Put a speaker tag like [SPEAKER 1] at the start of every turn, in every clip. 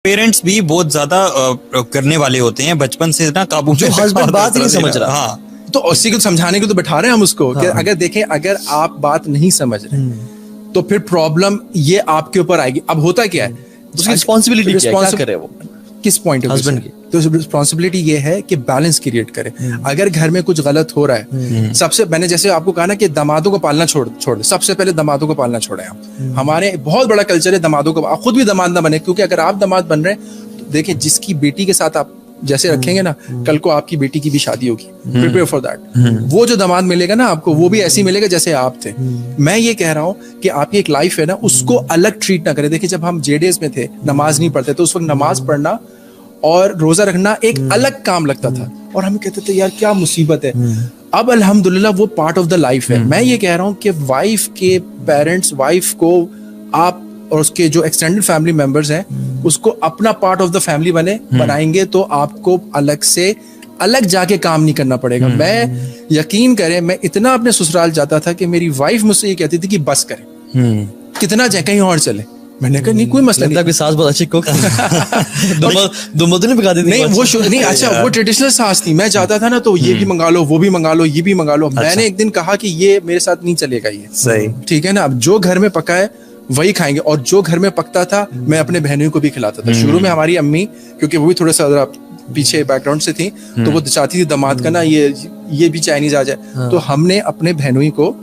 [SPEAKER 1] Parents भी बहुत ज्यादा करने वाले होते हैं बचपन से ना, काबू
[SPEAKER 2] जो हस्बैंड बात ही नहीं समझ रहा।
[SPEAKER 1] हाँ,
[SPEAKER 3] तो उसी को समझाने को तो बैठा रहे हैं हम उसको कि अगर देखें, अगर आप बात नहीं समझ रहे तो फिर प्रॉब्लम ये आपके ऊपर आएगी। अब होता क्या है,
[SPEAKER 2] उसकी रिस्पॉन्सिबिलिटी क्या करे वो,
[SPEAKER 3] किस पॉइंट ऑफ
[SPEAKER 2] हस्बैंड की?
[SPEAKER 3] तो रिस्पॉन्सिबिलिटी ये है कि बैलेंस क्रिएट करे। अगर घर में कुछ गलत हो रहा है, सबसे मैंने जैसे आपको कहा ना कि दामादों को पालना छोड़ दे, सबसे पहले दामादों को पालना छोड़े आप। हमारे बहुत बड़ा कल्चर है दामादों को, आप खुद भी दामाद ना बने, क्योंकि अगर आप दामाद बन रहे हैं तो देखिए जिसकी बेटी के साथ आप जैसे रखेंगे ना, कल को आपकी बेटी की भी शादी होगी, प्रिपेयर फॉर दैट। वो जो दामाद मिलेगा ना आपको, वो भी ऐसी मिलेगा जैसे आप थे। मैं ये कह रहा हूँ कि आपकी एक लाइफ है ना, उसको अलग ट्रीट ना करें। देखिए जब हम जेडेज में थे, नमाज नहीं पढ़ते तो उस वक्त नमाज पढ़ना और रोजा रखना एक अलग काम लगता था, और हम कहते थे यार क्या मुसीबत है। अब अल्हम्दुलिल्लाह वो पार्ट ऑफ द लाइफ है। मैं ये कह रहा हूँ कि वाइफ के पेरेंट्स, वाइफ को आप और उसके जो एक्सटेंडेड फैमिली मेंबर्स हैं उसको अपना पार्ट ऑफ द फैमिली बनाएंगे तो आपको अलग से अलग जाके काम नहीं करना पड़ेगा। मैं यकीन करें, मैं इतना अपने ससुराल जाता था कि मेरी वाइफ मुझसे ये कहती थी कि बस करें, कितना जाए कहीं और चले। मैंने कहा नहीं कोई मसला नहीं,
[SPEAKER 2] आपकी सास बहुत अच्छी कुक दो नहीं पका देती।
[SPEAKER 3] नहीं वो नहीं, अच्छा वो ट्रेडिशनल सास थी। मैं जाता था ना तो ये भी मंगा लो, वो भी मंगा लो, ये भी मंगा लो। मैंने एक दिन कहा कि ये मेरे साथ नहीं चलेगा, ये
[SPEAKER 1] सही
[SPEAKER 3] ठीक है ना। अब जो घर में पका है वही खाएंगे, और जो घर में पकता था मैं अपने बहनों को भी खिलाता था। शुरू में हमारी अम्मी, क्योंकि वो भी थोड़ा सा पीछे बैकग्राउंड से थी, तो वो चाहती थी दामाद का ना ये भी चाइनीज आ जाए। तो हमने अपने बहनों को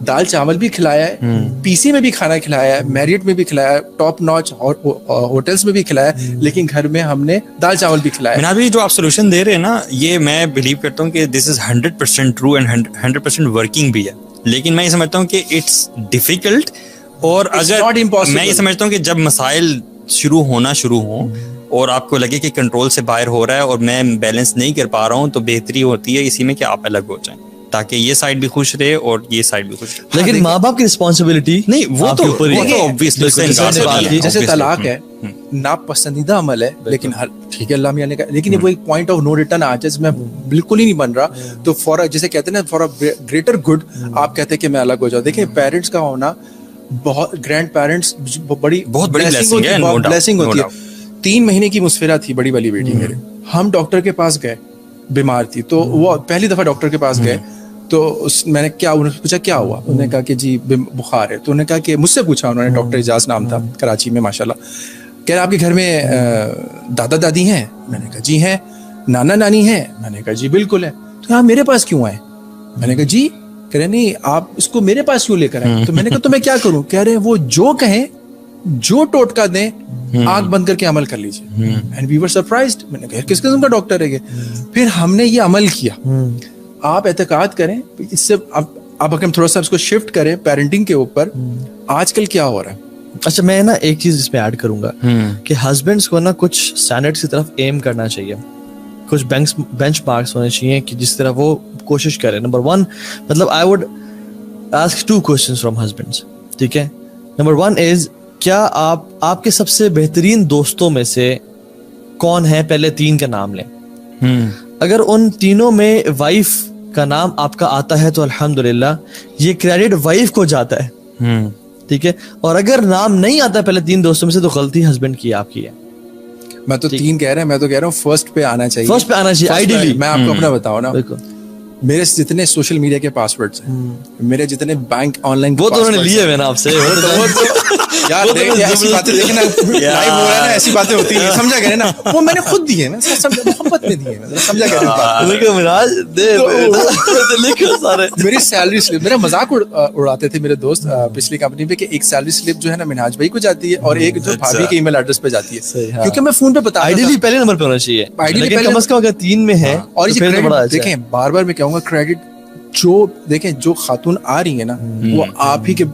[SPEAKER 3] दाल चावल भी खिलाया है, पीसी में भी खाना खिलाया है, मैरियट में भी खिलाया है, टॉप नॉच और होटल्स में भी खिलाया है, लेकिन घर में हमने दाल चावल भी खिलाया है।
[SPEAKER 1] मिनाज भाई जो आप सोल्यूशन दे रहे हैं ना, ये मैं बिलीव करता हूँ कि this is 100% true and 100% working भी है। लेकिन मैं ये समझता हूँ कि इट्स डिफिकल्ट, और अगर मैं ये समझता हूँ कि जब मसाइल शुरू हो और आपको लगे कि कंट्रोल से बाहर हो रहा है और मैं बैलेंस नहीं कर पा रहा हूँ, तो बेहतरी होती है इसी में कि आप अलग हो जाएं, ताकि ये साइड भी खुश रहे और ये साइड भी खुश रहे।
[SPEAKER 2] लेकिन माँ बाप की रिस्पॉन्सिबिलिटी
[SPEAKER 1] नहीं, वो तो ऑब्वियसली,
[SPEAKER 3] जैसे तलाक है ना पसंदीदा अमल है, लेकिन ठीक है अल्लाह मियां ने कहा, लेकिन वो एक पॉइंट ऑफ नो रिटर्न आ जाए, मैं बिल्कुल ही नहीं बन रहा, तो फॉर जैसे कहते हैं ना, फॉर अ ग्रेटर गुड आप कहते हैं कि मैं अलग हो जाऊं। देखिए पेरेंट्स का होना, बहुत ग्रैंड पेरेंट्स बहुत बड़ी ब्लेसिंग होती है। 3 महीने की मुसफिरा थी बड़ी वाली बेटी मेरे, हम डॉक्टर के पास गए, बीमार थी, तो वो पहली दफा डॉक्टर के पास गए, तो मैंने उन्होंने पूछा क्या हुआ, उन्होंने कहा कि जी बुखार है। तो उन्होंने कहा कि मुझसे पूछा उन्होंने, डॉक्टर इजाज नाम था, कराची में माशाल्लाह, कह रहे आपके घर में दादा दादी हैं? मैंने कहा जी हैं। नाना नानी हैं? मैंने कहा जी बिल्कुल है। तो आप मेरे पास क्यों आए? मैंने कहा जी, कह रहे नहीं आप इसको मेरे पास क्यों लेकर आए? तो मैंने कहा तो मैं क्या करूं? कह रहे वो जो कहें, जो टोटका दें, आंख बंद करके अमल कर लीजिए। And we were surprised. मैंने कहा किस किस्म का डॉक्टर है ये? फिर हमने ये अमल किया। आप एतकाद करें इससे, अब अगर हम थोड़ा सा इसको शिफ्ट करें पेरेंटिंग के ऊपर, आजकल क्या हो रहा है।
[SPEAKER 2] अच्छा मैं ना एक चीज इसमें ऐड करूंगा कि हस्बैंड्स को ना कुछ स्टैंडर्ड्स की तरफ एम करना चाहिए, कुछ बेंचमार्क्स होने चाहिए कि जिस तरह वो कोशिश करें। नंबर 1, मतलब I would ask 2 questions from husbands, ठीक है। नंबर 1 इज, क्या आपके सबसे बेहतरीन दोस्तों में से कौन है? पहले 3 का नाम लें। अगर उन तीनों में वाइफ का नाम आपका आता है तो अल्हम्दुलिल्लाह, ये क्रेडिट वाइफ को जाता है, ठीक है। और अगर नाम नहीं आता पहले 3 दोस्तों में से, तो गलती हस्बैंड की, आपकी है।
[SPEAKER 3] मैं तो 3 कह रहा है, मैं तो कह रहा हूँ फर्स्ट पे आना चाहिए,
[SPEAKER 2] फर्स्ट पे आना चाहिए आइडियली।
[SPEAKER 3] मैं आपको अपना बताऊं ना, मेरे जितने सोशल मीडिया के पासवर्ड्स हैं, मेरे जितने बैंक ऑनलाइन,
[SPEAKER 2] वो तो उन्होंने लिए हुए ना आपसे।
[SPEAKER 3] यार ऐसी बातें देखना लाइव हो रहा है ना, ऐसी बातें होती हैं, समझा करें ना, वो मैंने खुद दिए ना, मोहब्बत में दिए ना, समझा करें। मेरी सैलरी स्लिप, मेरा मजाक उड़ाते थे मेरे दोस्त पिछली कंपनी पे कि एक सैलरी स्लिप जो है ना मिनहाज भाई को जाती है और एक जो भाभी के ईमेल एड्रेस पे जाती है, क्योंकि मैं फोन पे बता,
[SPEAKER 2] आइडियली पहले नंबर पे होना चाहिए, आइडियली कम से कम अगर 3 में है। और
[SPEAKER 3] देखें बार-बार मैं कहूंगा, क्रेडिट जो देखें जो खातून आ रही है ना, वो आप ही के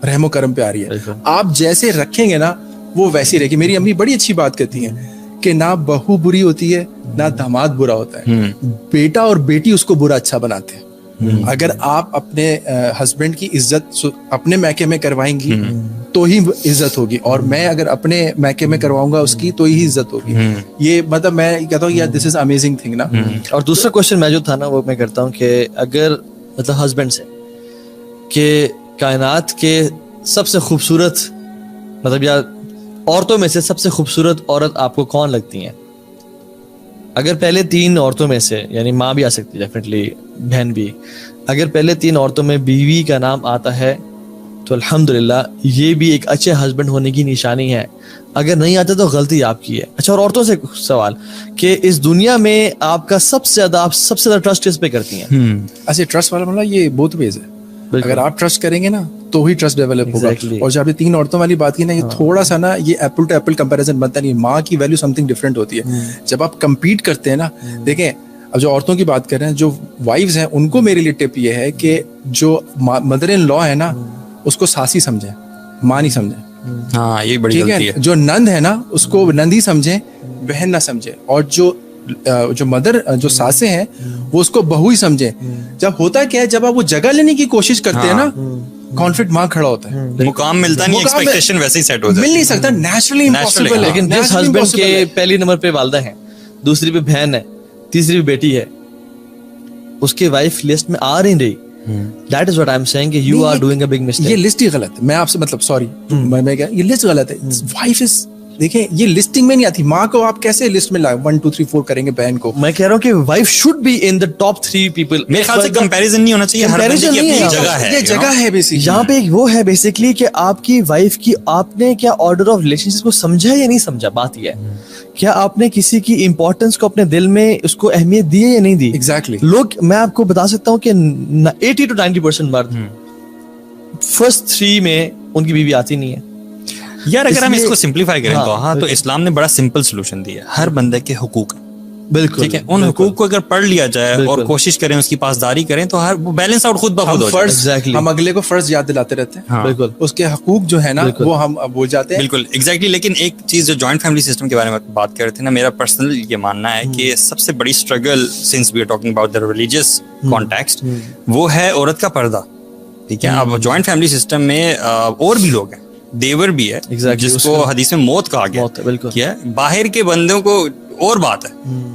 [SPEAKER 3] रहमो करम पे आ रही है। आप जैसे रखेंगे ना वो वैसी रहेगी। मेरी अम्मी बड़ी अच्छी बात कहती हैं कि ना बहू बुरी होती है ना दामाद बुरा होता है, बेटा और बेटी उसको बुरा अच्छा बनाते हैं। अगर आप अपने हस्बैंड की इज्जत अपने मैके में करवाएंगी तो ही इज्जत होगी, और मैं अगर अपने मैके में करवाऊंगा उसकी तो ही इज्जत होगी। ये मतलब मैं कहता हूँ यार दिस इज अमेजिंग थिंग ना।
[SPEAKER 2] और दूसरा क्वेश्चन मैं जो था ना वो मैं करता हूँ कि अगर मतलब हस्बैंड से कि कायनात के सबसे खूबसूरत मतलब या औरतों में से सबसे खूबसूरत औरत आपको कौन लगती है? अगर पहले 3 औरतों में से, यानी माँ भी आ सकती है डेफिनेटली, बहन भी, अगर पहले 3 औरतों में बीवी का नाम आता है तो अल्हम्दुलिल्लाह ये भी एक अच्छे हस्बैंड होने की निशानी है। अगर नहीं आता तो गलती आपकी है। अच्छा, और औरतों से सवाल कि इस दुनिया में आपका सबसे ज्यादा ट्रस्ट किस पे करती हैं?
[SPEAKER 3] अच्छा, ट्रस्ट वाला मतलब ये बोथ वेज है। अगर आप ट्रस्ट करेंगे ना तो ही ट्रस्ट डेवलप होगा। और जब आपने 3 औरतों वाली बात की ना, ये थोड़ा सा ना ये एप्पल टू एप्पल कंपैरिजन बनता नहीं। माँ की वैल्यू समथिंग डिफरेंट होती है। जब आप compete करते हैं ना, देखें अब जो औरतों की बात कर रहे हैं, जो वाइफ्स हैं, उनको मेरे लिए टिप ये है कि जो मदर इन लॉ है ना, उसको सासी समझे, माँ नहीं समझे।
[SPEAKER 1] हाँ, ये बड़ी गलती है।
[SPEAKER 3] जो नंद है ना, उसको नंद ही समझे, बहन ना समझे। और जो मदर, जो सासें हैं, वो उसको बहू ही समझे। जब होता क्या है, जब आप वो जगह लेने की कोशिश करते हैं ना, कॉन्फ्लिक्ट वहां खड़ा होता है।
[SPEAKER 1] मुकाम मिलता नहीं, एक्सपेक्टेशन वैसे ही सेट हो जाता है।
[SPEAKER 3] मिल नहीं सकता, नेचुरली इम्पॉसिबल है।
[SPEAKER 2] लेकिन जिस हस्बैंड के पहली नंबर पे वालदा है, दूसरी पे बहन है, तीसरी पे बेटी है, उसके वाइफ लिस्ट में आ नहीं रही, That is what I'm saying कि you are doing a big mistake.
[SPEAKER 3] ये लिस्ट ही गलत है। मैं आपसे मतलब सॉरी, मैं क्या, ये लिस्ट गलत है। वाइफ इज, देखिए ये लिस्टिंग में नहीं आती। माँ को आप कैसे लिस्ट में लाए 1 2 3 4 करेंगे, बहन को।
[SPEAKER 2] मैं कह रहा हूँ कि wife should be in the top 3 people.
[SPEAKER 1] मेरे ख्याल से कंपैरिजन नहीं होना चाहिए।
[SPEAKER 2] कंपैरिजन नहीं है,
[SPEAKER 3] ये जगह है बेसिकली।
[SPEAKER 2] यहाँ पे एक वो है बेसिकली कि आपकी वाइफ की आपने क्या ऑर्डर ऑफ रिलेशनशिप को समझा या नहीं समझा। बात ये है, क्या आपने किसी की इंपॉर्टेंस को अपने दिल में उसको अहमियत दी है या नहीं दी।
[SPEAKER 3] एग्जैक्टली।
[SPEAKER 2] लोग, मैं आपको बता सकता हूँ कि 80 to 90% मर्द फर्स्ट 3 में उनकी बीवी आती नहीं है।
[SPEAKER 1] यार अगर हम इसको सिंपलीफाई करें तो हाँ, तो इस्लाम ने बड़ा सिंपल सोल्यूशन दिया है। हर बंदे के हुकूक,
[SPEAKER 2] बिल्कुल
[SPEAKER 1] ठीक है, उन हुकूक को अगर पढ़ लिया जाए और कोशिश करें उसकी पासदारी करें तो हर वो बैलेंस आउट खुद ब खुद हो जाए।
[SPEAKER 3] हम अगले को फर्ज याद दिलाते रहते हैं।
[SPEAKER 2] बिल्कुल,
[SPEAKER 3] उसके हुकूक जो है ना वो हम भूल जाते हैं।
[SPEAKER 1] बिल्कुल एग्जैक्टली। लेकिन एक चीज जो जॉइंट फैमिली सिस्टम के बारे में बात कर रहे थे ना, मेरा पर्सनल ये मानना है कि सबसे बड़ी struggle since we are talking about the religious context, वो है औरत का पर्दा। ठीक है, अब जॉइंट फैमिली सिस्टम में और भी लोग हैं, देवर भी है, जिसको हदीस में मौत कहा गया है। बाहर के बंदों को और बात है,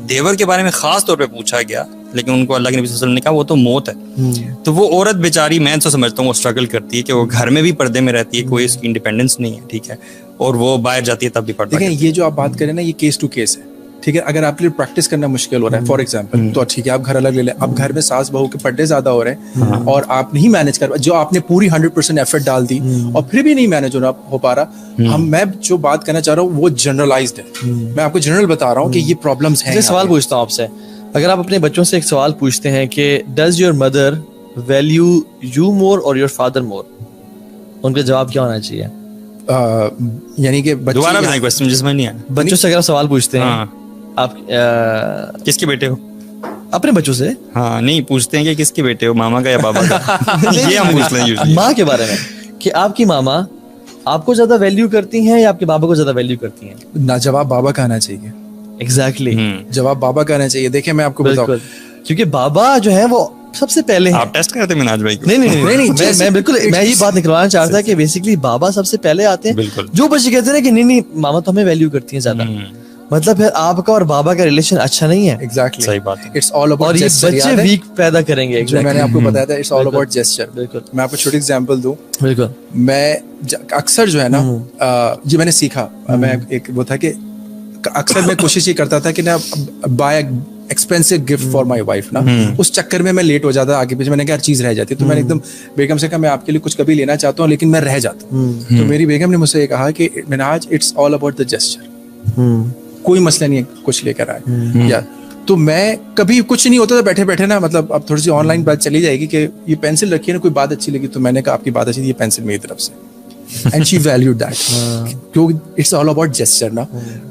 [SPEAKER 1] देवर के बारे में खास तौर पे पूछा गया, लेकिन उनको अल्लाह के नबी सल्लल्लाहु अलैहि वसल्लम ने कहा वो तो मौत है। तो वो औरत बेचारी, मैं तो समझता हूँ वो स्ट्रगल करती है कि वो घर में भी पर्दे में रहती है, कोई उसकी इंडिपेंडेंस नहीं है, ठीक है, और वो बाहर जाती है तब भी पर्दा।
[SPEAKER 3] देखिए ये जो आप बात करें ना, ये केस टू केस है। ठीक है, अगर आपके लिए प्रैक्टिस करना मुश्किल हो रहा है फॉर एग्जांपल, तो ठीक है आप घर अलग ले लें। अब घर में सास बहू के पर्दे ज्यादा हो रहे हैं और आप नहीं मैनेज कर, जो आपने पूरी 100% एफर्ट डाल दी और फिर भी नहीं मैनेज हो पा रहा। मैं जो बात करना चाह रहा हूँ वो जनरलाइज्ड है। मैं आपको जनरल बता रहा हूँ कि ये प्रॉब्लम्स हैं।
[SPEAKER 2] सवाल पूछता हूँ आपसे, अगर आप अपने बच्चों से एक सवाल पूछते हैं कि does your mother value you more और योर फादर मोर, उनका जवाब क्या होना चाहिए?
[SPEAKER 3] यानी कि
[SPEAKER 1] दोबारा बताएं क्वेश्चन, जिसमें नहीं है।
[SPEAKER 2] बच्चों से अगर आप सवाल पूछते हैं, आप
[SPEAKER 1] किसके बेटे हो?
[SPEAKER 2] अपने बच्चों से
[SPEAKER 1] हाँ, नहीं पूछते हैं कि किसके बेटे हो, मामा का या बाबा का। ये हम पूछ लें
[SPEAKER 2] माँ के बारे में कि आपकी मामा आपको ज्यादा वैल्यू करती हैं या आपके बाबा को ज्यादा वैल्यू करती हैं?
[SPEAKER 3] ना, जवाब बाबा का आना चाहिए।
[SPEAKER 2] एग्जैक्टली,
[SPEAKER 3] जवाब बाबा का आना चाहिए। देखिए मैं आपको बताऊं,
[SPEAKER 2] क्योंकि बाबा जो है वो सबसे पहले है।
[SPEAKER 1] आप टेस्ट करते मिनाज भाई को?
[SPEAKER 2] नहीं, मैं बिल्कुल मैं ये बात निकलवाना चाहता था कि बेसिकली बाबा सबसे पहले आते हैं। जो बच्चे कहते हैं कि नहीं मामा तो हमें वैल्यू करती है ज्यादा, मतलब फिर आपका और बाबा का रिलेशन अच्छा नहीं है।
[SPEAKER 3] एग्जैक्टली,
[SPEAKER 1] सही बात है।
[SPEAKER 3] इट्स ऑल अबाउट,
[SPEAKER 2] और ये बच्चे वीक पैदा करेंगे।
[SPEAKER 3] जो मैंने आपको बताया था, इट्स ऑल अबाउट जेस्चर।
[SPEAKER 2] बिल्कुल,
[SPEAKER 3] मैं आपको छोटी एग्जांपल दूं।
[SPEAKER 2] बिल्कुल,
[SPEAKER 3] मैं अक्सर जो है ना, ये मैंने सीखा, मैं एक वो था कि अक्सर मैं कोशिश ये करता था कि ना bye expensive gift for my wife ना, उस चक्कर में मैं लेट हो जाता, आगे पीछे मैंने क्या चीज रह जाती, तो मैंने एकदम बेगम से कहा मैं आपके लिए कुछ कभी लेना चाहता हूँ लेकिन मैं रह जाता हूँ। तो मेरी बेगम ने मुझसे ये कहा कि Minaz, it's all about the gesture, कोई मसला नहीं है कुछ लेकर आए या। तो मैं कभी कुछ नहीं होता था, बैठे बैठे ना, मतलब अब थोड़ी सी ऑनलाइन बात चली जाएगी कि ये पेंसिल रखी है ना, कोई बात अच्छी लगी तो मैंने कहा आपकी बात अच्छी थी, ये पेंसिल मेरी तरफ से, एंड शी वैल्यूड दैट, क्योंकि इट्स ऑल अबाउट जेस्चर ना।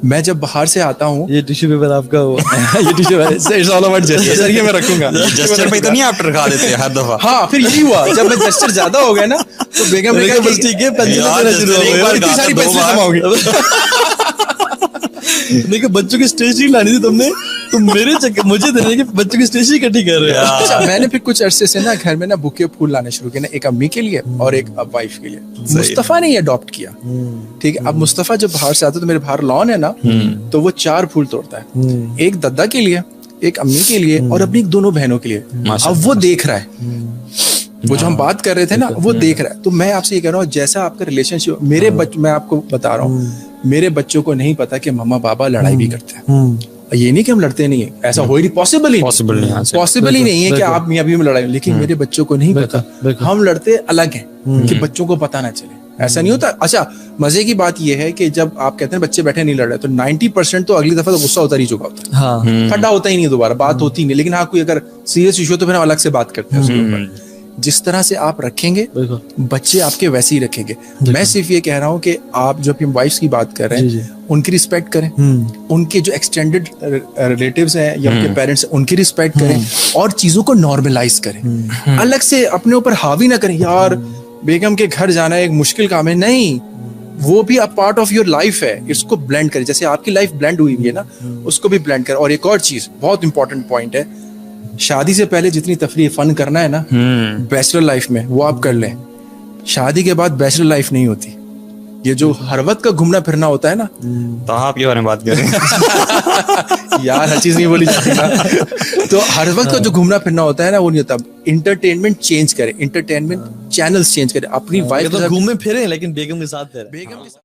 [SPEAKER 3] मैं जब बाहर से आता हूँ,
[SPEAKER 2] ये टिश्यू पेपर आपका हो
[SPEAKER 3] ये tissue paper, it's all about gesture, ये मैं रखूंगा।
[SPEAKER 1] जेस्चर पे तो नहीं आप रखा देते हर दफा?
[SPEAKER 3] हाँ, फिर यही हुआ, जब मैं जेस्चर ज्यादा हो गया ना तो बेगम ने कहा बस ठीक है, पेंसिल इतनी सारी पेंसिल जमा हो गई।
[SPEAKER 2] देखो बच्चों की स्टेशनरी लानी थी तुमने, तुम मेरे चक्कर मुझे देने के बच्चों की स्टेशनरी इकट्ठी कर रहे हो।
[SPEAKER 3] अच्छा, मैंने फिर कुछ अरसे से ना घर में ना बुके फूल लाने शुरू किए ना, एक अम्मी के लिए और एक वाइफ के लिए। मुस्तफा ने ये अडॉप्ट किया, ठीक है। अब मुस्तफा जब बाहर से आता है तो मेरे बाहर लॉन है ना, तो वो 4 फूल तोड़ता है, एक दद्दा के लिए, एक अम्मी के लिए और अपनी दोनों बहनों के लिए। अब वो देख रहा है, वो जो हम बात कर रहे थे ना, वो देख रहा है। तो मैं आपसे ये कह रहा हूँ, जैसा आपका रिलेशनशिप, मैं आपको बता रहा हूँ, मेरे बच्चों को नहीं पता कि मम्मा पापा लड़ाई भी करते हैं। ये नहीं कि हम लड़ते नहीं है, ऐसा हो ही नहीं, पॉसिबल ही नहीं है कि आप मियां बीवी में लड़ाई, लेकिन मेरे बच्चों को नहीं पता, हम लड़ते अलग हैं कि बच्चों को पता ना चले, ऐसा नहीं होता। अच्छा, मजे की बात यह है कि जब आप कहते हैं बच्चे बैठे नहीं लड़ रहे, तो 90% तो अगली दफा तो गुस्सा उतर ही चुका होता है। हाँ। ठंडा होता ही नहीं दोबारा, बात होती नहीं। लेकिन हाँ, कोई अगर सीरियस इशू तो फिर हम अलग से बात करते हैं उसके ऊपर। जिस तरह से आप रखेंगे बच्चे आपके वैसे ही रखेंगे। मैं सिर्फ ये कह रहा हूँ कि आप जो अपनी वाइफ्स की बात कर रहे हैं उनकी रिस्पेक्ट करें, उनके जो एक्सटेंडेड रिलेटिव्स हैं या उनके पेरेंट्स हैं उनकी रिस्पेक्ट करें, और चीजों को नॉर्मलाइज करें। अलग से अपने ऊपर हावी ना करें, यार बेगम के घर जाना एक मुश्किल काम है, नहीं, वो भी अब पार्ट ऑफ योर लाइफ है, इसको ब्लेंड करें। जैसे आपकी लाइफ ब्लेंड हुई है ना, उसको भी ब्लेंड करें। और एक और चीज बहुत इंपॉर्टेंट पॉइंट है, शादी से पहले जितनी तफरीह फन करना है ना बैचलर लाइफ में, वो आप कर लें। शादी के बाद बैचलर लाइफ नहीं होती। ये जो हर वक्त का घूमना फिरना होता है ना,
[SPEAKER 1] तो आप ये बारे में बात करें
[SPEAKER 3] यार हर चीज नहीं बोली जाती ना। तो हर वक्त का जो घूमना फिरना होता है ना, वो नहीं होता। इंटरटेनमेंट चेंज करें, इंटरटेनमेंट चैनल्स चेंज करें। अपनी वाइफ
[SPEAKER 2] घूमे फिरे लेकिन बेगम के साथ फिरे।